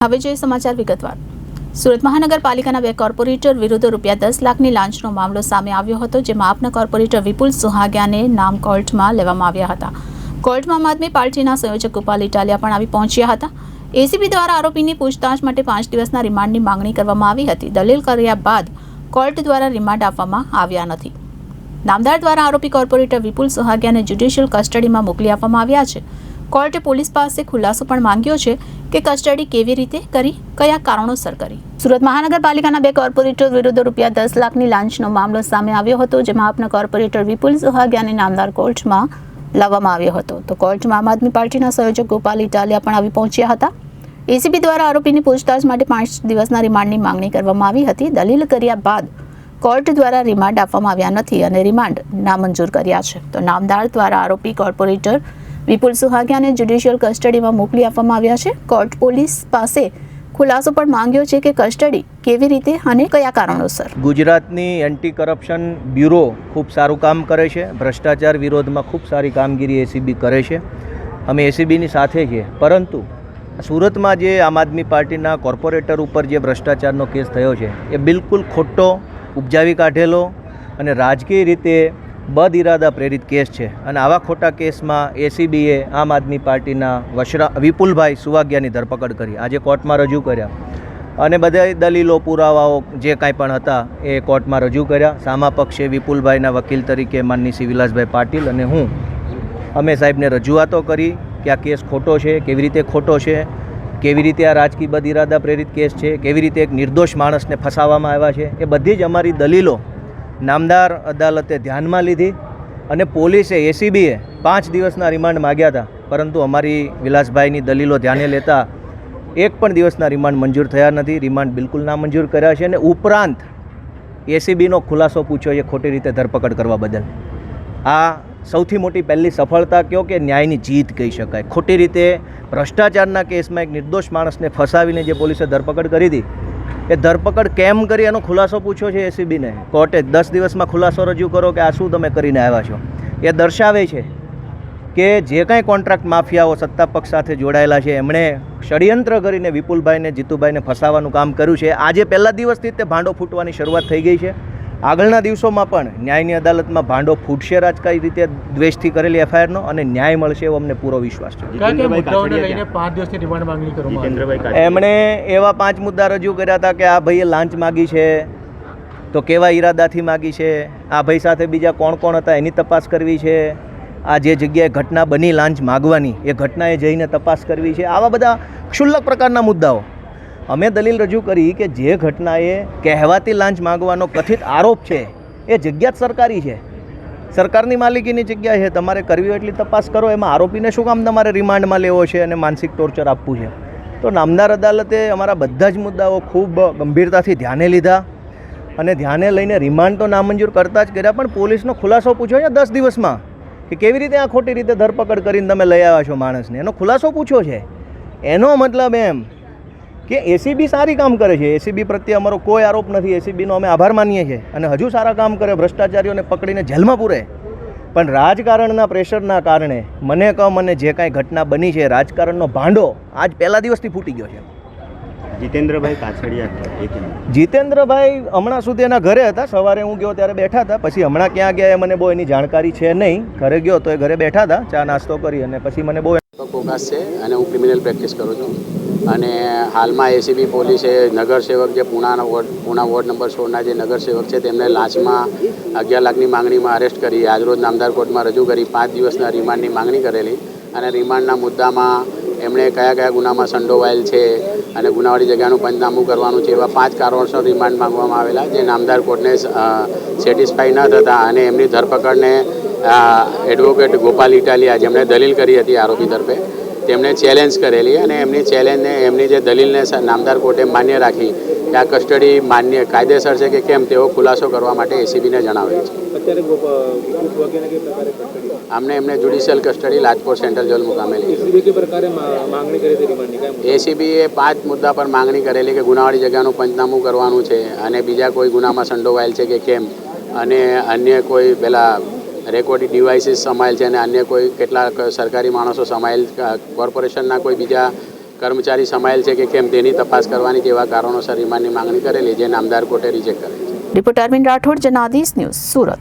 હવે જોઈએ સમાચાર વિગતવાર। સુરત મહાનગરપાલિકાના બે કોર્પોરેટર વિરુદ્ધ ₹10 લાખની લાંચનો મામલો સામે આવ્યો હતો, જેમાં આપના કોર્પોરેટર વિપુલ સુહાગિયાને નામ કોર્ટમાં લેવામાં આવ્યા હતા। કોર્ટમાં આમ આદમી પાર્ટીના સંયોજક ગોપાલ ઇટાલિયા પણ આવી પહોંચ્યા હતા। એસીબી દ્વારા આરોપીની પૂછતાછ માટે 5 દિવસના રિમાન્ડની માંગણી કરવામાં આવી હતી। દલીલ કર્યા બાદ કોર્ટ દ્વારા રિમાન્ડ આપવામાં આવ્યા નથી। નામદાર દ્વારા આરોપી કોર્પોરેટર વિપુલ સુહાગિયાને જ્યુડિશિયલ કસ્ટડીમાં મોકલી આપવામાં આવ્યા છે। કોર્ટે પોલીસ પાસે ખુલાસો પણ માંગ્યો છે કે કસ્ટડી કેવી રીતે કરી, કયા કારણોસર કરી। સુરત મહાનગરપાલિકાના બે કોર્પોરેટર વિરુદ્ધ ₹10 લાખની લાંચનો મામલો સામે આવ્યો હતો, જેમાં આપના કોર્પોરેટર વિપુલ સુહાગિયાને નામદાર કોર્ટમાં લાવવામાં આવ્યો હતો। તો કોર્ટમાં આમ આદમી પાર્ટીના સંયોજક ગોપાલ ઇટાલિયા પણ આવી પહોંચ્યા હતા। એસીબી દ્વારા આરોપીની પૂછતાછ માટે 5 દિવસના રિમાન્ડની માંગણી કરવામાં આવી હતી। દલીલ કર્યા બાદ કોર્ટ દ્વારા રિમાન્ડ આપવામાં આવ્યા નથી અને રિમાન્ડ નામંજૂર કર્યા છે। તો નામદાર દ્વારા આરોપી કોર્પોરેટર વિપુલ સુહાગિયાને જ્યુડિશિયલ કસ્ટડીમાં મોકલી આપવામાં આવ્યા છે। કોર્ટ પોલીસ પાસે ખુલાસો પણ માંગ્યો છે કે કસ્ટડી કેવી રીતે અને કયા કારણોસર। ગુજરાતની એન્ટી કરપ્શન બ્યુરો ખૂબ સારું કામ કરે છે। ભ્રષ્ટાચાર વિરોધમાં ખૂબ સારી કામગીરી એસીબી કરે છે। અમે એસીબીની સાથે છીએ, પરંતુ સુરતમાં જે આમ આદમી પાર્ટીના કોર્પોરેટર ઉપર જે ભ્રષ્ટાચારનો કેસ થયો છે એ બિલકુલ ખોટો, ઉપજાવી કાઢેલો અને રાજકીય રીતે બદ ઇરાદા પ્રેરિત કેસ છે। અને આવા ખોટા કેસમાં એસીબીએ આમ આદમી પાર્ટીના વિપુલભાઈ સુહાગિયાની ધરપકડ કરી, આજે કોર્ટમાં રજૂ કર્યા અને બધા દલીલો, પુરાવાઓ જે કાંઈ પણ હતા એ કોર્ટમાં રજૂ કર્યા। સામા પક્ષે વિપુલભાઈના વકીલ તરીકે માનનીય વિલાસભાઈ પાટીલ અને હું અમે સાહેબને રજૂઆતો કરી કે આ કેસ ખોટો છે, કેવી રીતે ખોટો છે, કેવી રીતે આ રાજકીય બદ ઇરાદા પ્રેરિત કેસ છે, કેવી રીતે એક નિર્દોષ માણસને ફસાવવામાં આવ્યા છે। એ બધી જ અમારી દલીલો નામદાર અદાલતે ધ્યાનમાં લીધી અને પોલીસે, એસીબીએ 5 દિવસના રિમાન્ડ માગ્યા હતા, પરંતુ અમારી વિલાસભાઈની દલીલો ધ્યાને લેતા 1 પણ દિવસના રિમાન્ડ મંજૂર થયા નથી। રિમાન્ડ બિલકુલ નામંજૂર કર્યા છે અને ઉપરાંત એસીબીનો ખુલાસો પૂછ્યો છે ખોટી રીતે ધરપકડ કરવા બદલ। આ સૌથી મોટી પહેલી સફળતા કહો કે ન્યાયની જીત કહી શકાય। ખોટી રીતે ભ્રષ્ટાચારના કેસમાં એક નિર્દોષ માણસને ફસાવીને જે પોલીસે ધરપકડ કરી હતી, એ ધરપકડ કેમ કરી એનો ખુલાસો પૂછ્યો છે એસીબીને। કોર્ટે 10 દિવસમાં ખુલાસો રજૂ કરો કે આ શું તમે કરીને આવ્યા છો। એ દર્શાવે છે કે જે કાંઈ કોન્ટ્રાક્ટ માફિયાઓ સત્તાપક્ષ સાથે જોડાયેલા છે એમણે ષડયંત્ર કરીને વિપુલભાઈને, જીતુભાઈને ફસાવાનું કામ કર્યું છે। આજે પહેલા દિવસથી તે ભાંડો ફૂટવાની શરૂઆત થઈ ગઈ છે। આગળના દિવસોમાં પણ ન્યાયની અદાલતમાં ભાંડો ફૂટશે રાજકીય રીતે દ્વેષથી કરેલી એફઆઈઆરનો, અને ન્યાય મળશે એવો અમને પૂરો વિશ્વાસ છે। એમણે એવા 5 મુદ્દા રજૂ કર્યા હતા કે આ ભાઈએ લાંચ માગી છે, તો કેવા ઈરાદાથી માગી છે, આ ભાઈ સાથે બીજા કોણ કોણ હતા એની તપાસ કરવી છે, આ જે જગ્યાએ ઘટના બની લાંચ માગવાની એ ઘટનાએ જઈને તપાસ કરવી છે। આવા બધા ક્ષુલ્લક પ્રકારના મુદ્દાઓ અમે દલીલ રજૂ કરી કે જે ઘટનાએ કહેવાતી લાંચ માગવાનો કથિત આરોપ છે એ જગ્યા જ સરકારી છે, સરકારની માલિકીની જગ્યા છે, તમારે કરવી હોય એટલી તપાસ કરો। એમાં આરોપીને શું કામ તમારે રિમાન્ડમાં લેવો છે અને માનસિક ટોર્ચર આપવું છે? તો નામદાર અદાલતે અમારા બધા જ મુદ્દાઓ ખૂબ ગંભીરતાથી ધ્યાને લીધા અને ધ્યાને લઈને રિમાન્ડ તો નામંજૂર કરતા જ કર્યા, પણ પોલીસનો ખુલાસો પૂછ્યો છે 10 દિવસમાં કે કેવી રીતે આ ખોટી રીતે ધરપકડ કરીને તમે લઈ આવ્યા છો માણસને, એનો ખુલાસો પૂછ્યો છે। એનો મતલબ એમ કે એસીબી સારી કામ કરે છે, એસીબી પ્રત્યે અમારો કોઈ આરોપ નથી, એસીબીનો અમે આભાર માનીએ છીએ અને હજુ સારા કામ કરે, ભ્રષ્ટાચારીઓને પકડીને જેલમાં પૂરે। પણ રાજકારણના પ્રેશરના કારણે મને જે કાંઈ ઘટના બની છે, રાજકારણનો ભાંડો આજ પહેલા દિવસથી ફૂટી ગયો છે। જીતેન્દ્રભાઈ કાછડિયા, જીતેન્દ્રભાઈ હમણાં સુધી એના ઘરે હતા, સવારે હું ગયો ત્યારે બેઠા હતા, પછી હમણાં ક્યાં ગયા એ મને બહુ એની જાણકારી છે નહીં। ઘરે ગયો તો એ ઘરે બેઠા હતા, ચા નાસ્તો કરી અને પછી મને બહુ પ્રકાશ છે અને હું ક્રિમિનલ પ્રેક્ટિસ કરું છું। અને હાલમાં એસીબી પોલીસે નગરસેવક જે પૂણા વોર્ડ નંબર 16ના જે નગરસેવક છે તેમને લાંચમાં 11 લાખની માંગણીમાં અરેસ્ટ કરી આજરોજ નામદાર કોર્ટમાં રજૂ કરી 5 દિવસના રિમાન્ડની માંગણી કરેલી। અને રિમાન્ડના મુદ્દામાં એમણે કયા કયા ગુનામાં સંડોવાયેલ છે અને ગુનાવાળી જગ્યાનું પંચનામું કરવાનું છે, એવા 5 કારણોસર રિમાન્ડ માંગવામાં આવેલા, જે નામદાર કોર્ટને સેટિસ્ફાઈ ન થતા અને એમની ધરપકડને એડવોકેટ ગોપાલ ઇટાલિયા, જેમણે દલીલ કરી હતી આરોપી તરફે, તેમણે ચેલેન્જ કરેલી અને એમની ચેલેન્જને, એમની જે દલીલને નામદાર કોર્ટે માન્ય રાખી કે આ કસ્ટડી માન્ય કાયદેસર છે કે કેમ તેવો ખુલાસો કરવા માટે એસીબીને જણાવેલ છે। અમને એમને judicial custody Rajkot central jail મુકામેલી। એસીબીએ 5 મુદ્દા પર માંગણી કરેલી કે ગુનાવાળી જગ્યાનું પંચનામું કરવાનું છે અને બીજા કોઈ ગુનામાં સંડોવાયેલ છે કે કેમ, અને અન્ય કોઈ પેલા રેકોર્ડિંગ ડિવાઇસીસ સમાયેલ છે અને અન્ય કોઈ કેટલાક સરકારી માણસો સમાયેલ, કોર્પોરેશનના કોઈ બીજા કર્મચારી સમાયેલ છે કે કેમ તેની તપાસ કરવાની તેવા કારણોસર રિમાન્ડની માંગણી કરેલી, જે નામદાર કોર્ટે રિજેક્ટ કરેલી છે. Reporter Arvind Rathod, Janadesh news, Surat.